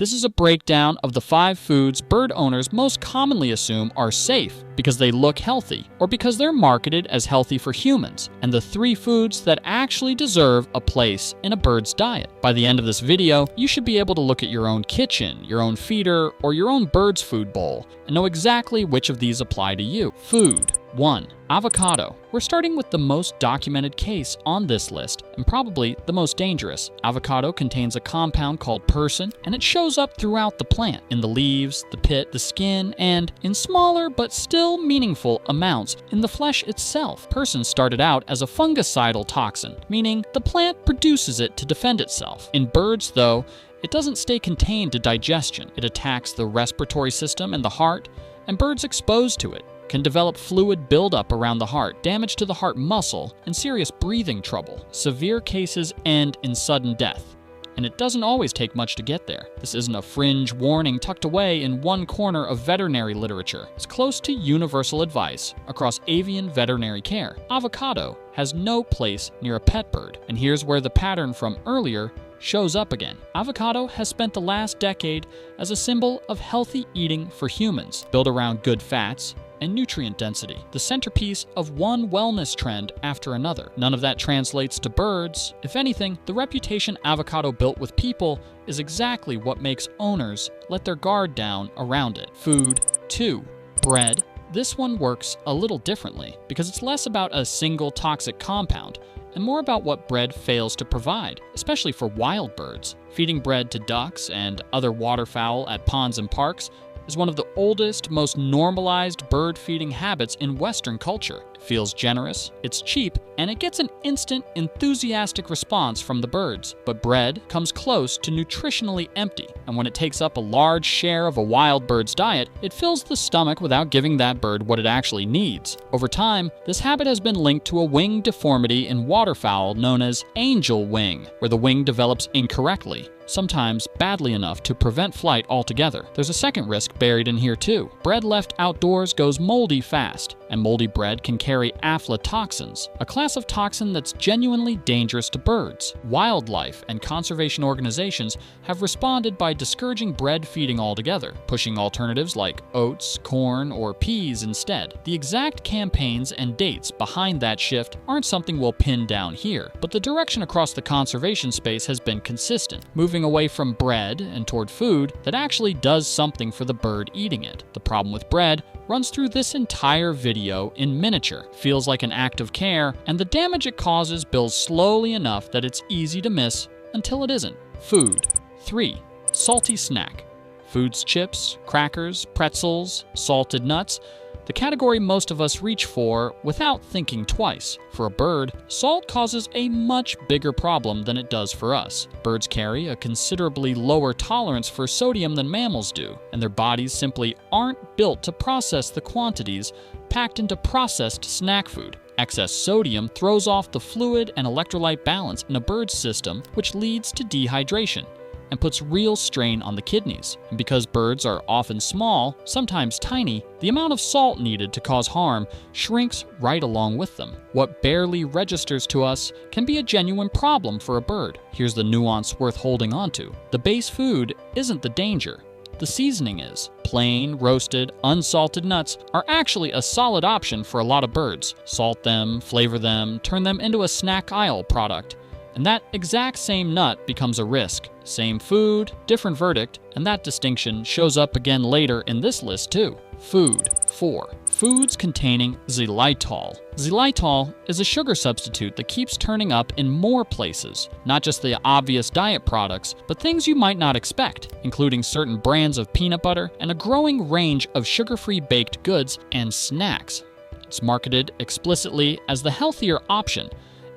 This is a breakdown of the 5 foods bird owners most commonly assume are safe because they look healthy or because they're marketed as healthy for humans, and the 3 foods that actually deserve a place in a bird's diet. By the end of this video, you should be able to look at your own kitchen, your own feeder, or your own bird's food bowl and know exactly which of these apply to you. Food. 1. Avocado. We're starting with the most documented case on this list, and probably the most dangerous. Avocado contains a compound called persin, and it shows up throughout the plant, in the leaves, the pit, the skin, and, in smaller but still meaningful amounts, in the flesh itself. Persin started out as a fungicidal toxin, meaning the plant produces it to defend itself. In birds, though, it doesn't stay contained to digestion. It attacks the respiratory system and the heart, and birds exposed to it can develop fluid buildup around the heart, damage to the heart muscle, and serious breathing trouble. Severe cases end in sudden death, and it doesn't always take much to get there. This isn't a fringe warning tucked away in one corner of veterinary literature. It's close to universal advice across avian veterinary care. Avocado has no place near a pet bird, and here's where the pattern from earlier shows up again. Avocado has spent the last decade as a symbol of healthy eating for humans, built around good fats and nutrient density, the centerpiece of one wellness trend after another. None of that translates to birds. If anything, the reputation avocado built with people is exactly what makes owners let their guard down around it. Food. 2. Bread. This one works a little differently because it's less about a single toxic compound and more about what bread fails to provide, especially for wild birds. Feeding bread to ducks and other waterfowl at ponds and parks is one of the oldest, most normalized bird feeding habits in Western culture. It feels generous, it's cheap, and it gets an instant, enthusiastic response from the birds. But bread comes close to nutritionally empty, and when it takes up a large share of a wild bird's diet, it fills the stomach without giving that bird what it actually needs. Over time, this habit has been linked to a wing deformity in waterfowl known as angel wing, where the wing develops incorrectly, sometimes badly enough to prevent flight altogether. There's a second risk buried in here too. Bread left outdoors goes moldy fast, and moldy bread can carry aflatoxins, a class of toxin that's genuinely dangerous to birds. Wildlife and conservation organizations have responded by discouraging bread feeding altogether, pushing alternatives like oats, corn, or peas instead. The exact campaigns and dates behind that shift aren't something we'll pin down here, but the direction across the conservation space has been consistent, moving away from bread and toward food that actually does something for the bird eating it. The problem with bread runs through this entire video in miniature, feels like an act of care, and the damage it causes builds slowly enough that it's easy to miss until it isn't. Food. 3. Salty snack. Foods, chips, crackers, pretzels, salted nuts, the category most of us reach for without thinking twice. For a bird, salt causes a much bigger problem than it does for us. Birds carry a considerably lower tolerance for sodium than mammals do, and their bodies simply aren't built to process the quantities packed into processed snack food. Excess sodium throws off the fluid and electrolyte balance in a bird's system, which leads to dehydration and puts real strain on the kidneys. And because birds are often small, sometimes tiny, the amount of salt needed to cause harm shrinks right along with them. What barely registers to us can be a genuine problem for a bird. Here's the nuance worth holding onto. The base food isn't the danger. The seasoning is. Plain, roasted, unsalted nuts are actually a solid option for a lot of birds. Salt them, flavor them, turn them into a snack aisle product, and that exact same nut becomes a risk. Same food, different verdict, and that distinction shows up again later in this list too. Food. 4. Foods containing xylitol. Xylitol is a sugar substitute that keeps turning up in more places, not just the obvious diet products, but things you might not expect, including certain brands of peanut butter and a growing range of sugar-free baked goods and snacks. It's marketed explicitly as the healthier option,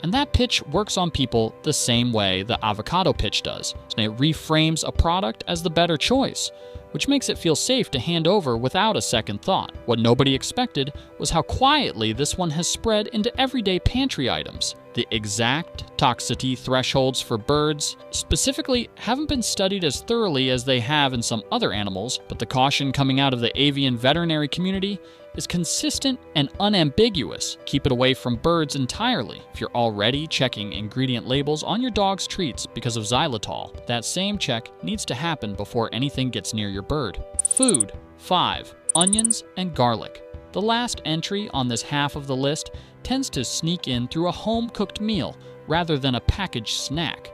and that pitch works on people the same way the avocado pitch does. And it reframes a product as the better choice, which makes it feel safe to hand over without a second thought. What nobody expected was how quietly this one has spread into everyday pantry items. The exact toxicity thresholds for birds specifically haven't been studied as thoroughly as they have in some other animals, but the caution coming out of the avian veterinary community is consistent and unambiguous. Keep it away from birds entirely if you're already checking ingredient labels on your dog's treats because of xylitol. That same check needs to happen before anything gets near your bird. Food. 5. Onions and garlic. The last entry on this half of the list tends to sneak in through a home-cooked meal rather than a packaged snack.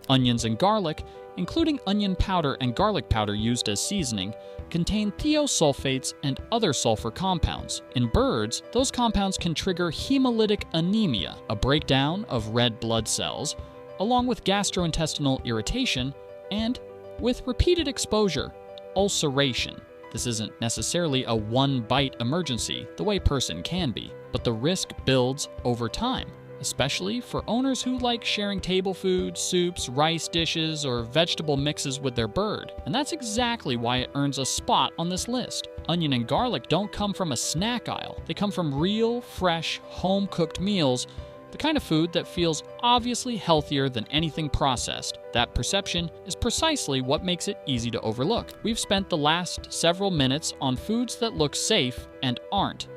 Onions and garlic, including onion powder and garlic powder used as seasoning, contain thiosulfates and other sulfur compounds. In birds, those compounds can trigger hemolytic anemia, a breakdown of red blood cells, along with gastrointestinal irritation, and, with repeated exposure, ulceration. This isn't necessarily a one-bite emergency, the way person can be, but the risk builds over time, especially for owners who like sharing table food, soups, rice dishes, or vegetable mixes with their bird. And that's exactly why it earns a spot on this list. Onion and garlic don't come from a snack aisle. They come from real, fresh, home-cooked meals, the kind of food that feels obviously healthier than anything processed. That perception is precisely what makes it easy to overlook. We've spent the last several minutes on foods that look safe and aren't.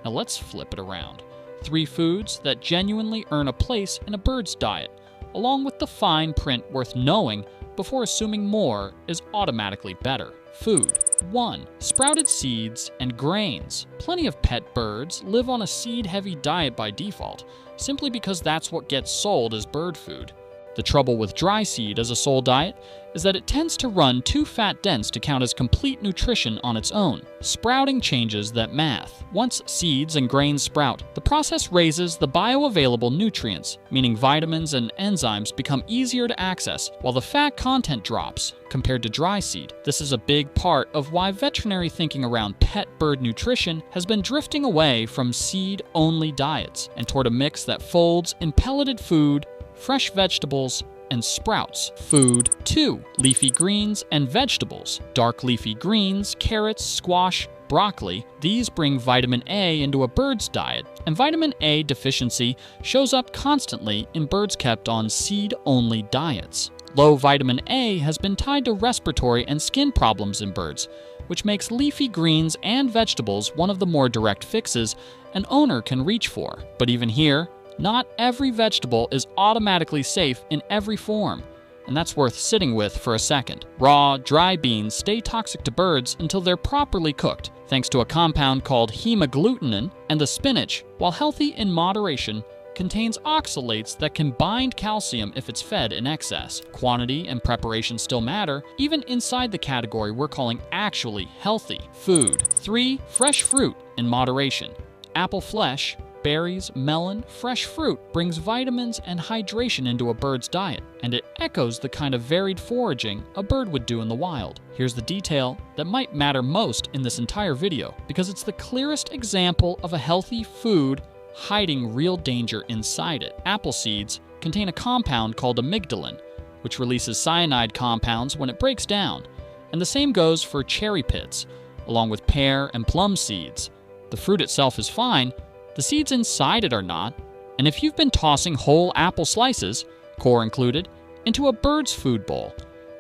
Now let's flip it around. 3 foods that genuinely earn a place in a bird's diet, along with the fine print worth knowing before assuming more is automatically better. Food. 1. Sprouted seeds and grains. Plenty of pet birds live on a seed-heavy diet by default, simply because that's what gets sold as bird food. The trouble with dry seed as a sole diet is that it tends to run too fat-dense to count as complete nutrition on its own. Sprouting changes that math. Once seeds and grains sprout, the process raises the bioavailable nutrients, meaning vitamins and enzymes become easier to access, while the fat content drops compared to dry seed. This is a big part of why veterinary thinking around pet bird nutrition has been drifting away from seed-only diets and toward a mix that folds in pelleted food, fresh vegetables, and sprouts. Food. 2. Leafy greens and vegetables. Dark leafy greens, carrots, squash, broccoli. These bring vitamin A into a bird's diet, and vitamin A deficiency shows up constantly in birds kept on seed-only diets. Low vitamin A has been tied to respiratory and skin problems in birds, which makes leafy greens and vegetables one of the more direct fixes an owner can reach for. But even here, not every vegetable is automatically safe in every form, and that's worth sitting with for a second. Raw, dry beans stay toxic to birds until they're properly cooked, thanks to a compound called hemagglutinin, and the spinach, while healthy in moderation, contains oxalates that can bind calcium if it's fed in excess. Quantity and preparation still matter, even inside the category we're calling actually healthy food. 3. Fresh fruit in moderation. Apple flesh, berries, melon, fresh fruit brings vitamins and hydration into a bird's diet, and it echoes the kind of varied foraging a bird would do in the wild. Here's the detail that might matter most in this entire video, because it's the clearest example of a healthy food hiding real danger inside it. Apple seeds contain a compound called amygdalin, which releases cyanide compounds when it breaks down, and the same goes for cherry pits, along with pear and plum seeds. The fruit itself is fine, the seeds inside it are not, and if you've been tossing whole apple slices, core included, into a bird's food bowl,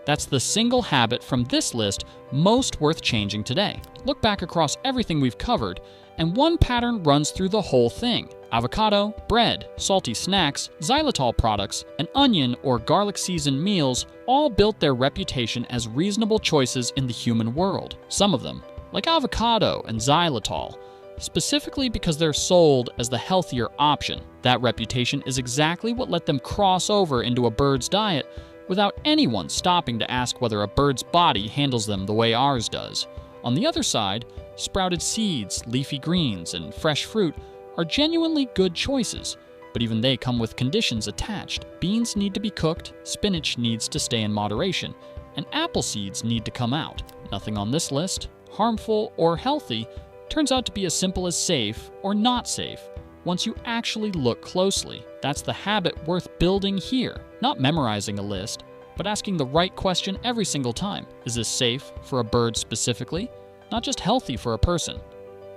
that's the single habit from this list most worth changing today. Look back across everything we've covered, and one pattern runs through the whole thing. Avocado, bread, salty snacks, xylitol products, and onion or garlic seasoned meals all built their reputation as reasonable choices in the human world. Some of them, like avocado and xylitol, specifically because they're sold as the healthier option. That reputation is exactly what let them cross over into a bird's diet without anyone stopping to ask whether a bird's body handles them the way ours does. On the other side, sprouted seeds, leafy greens, and fresh fruit are genuinely good choices, but even they come with conditions attached. Beans need to be cooked, spinach needs to stay in moderation, and apple seeds need to come out. Nothing on this list, harmful or healthy, turns out to be as simple as safe or not safe once you actually look closely. That's the habit worth building here, not memorizing a list, but asking the right question every single time. Is this safe for a bird specifically, not just healthy for a person?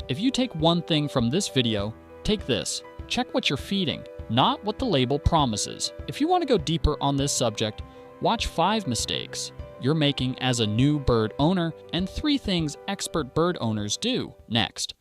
If you take one thing from this video, take this. Check what you're feeding. not what the label promises. If you want to go deeper on this subject, watch 5 mistakes you're making as a new bird owner and 3 things expert bird owners do next.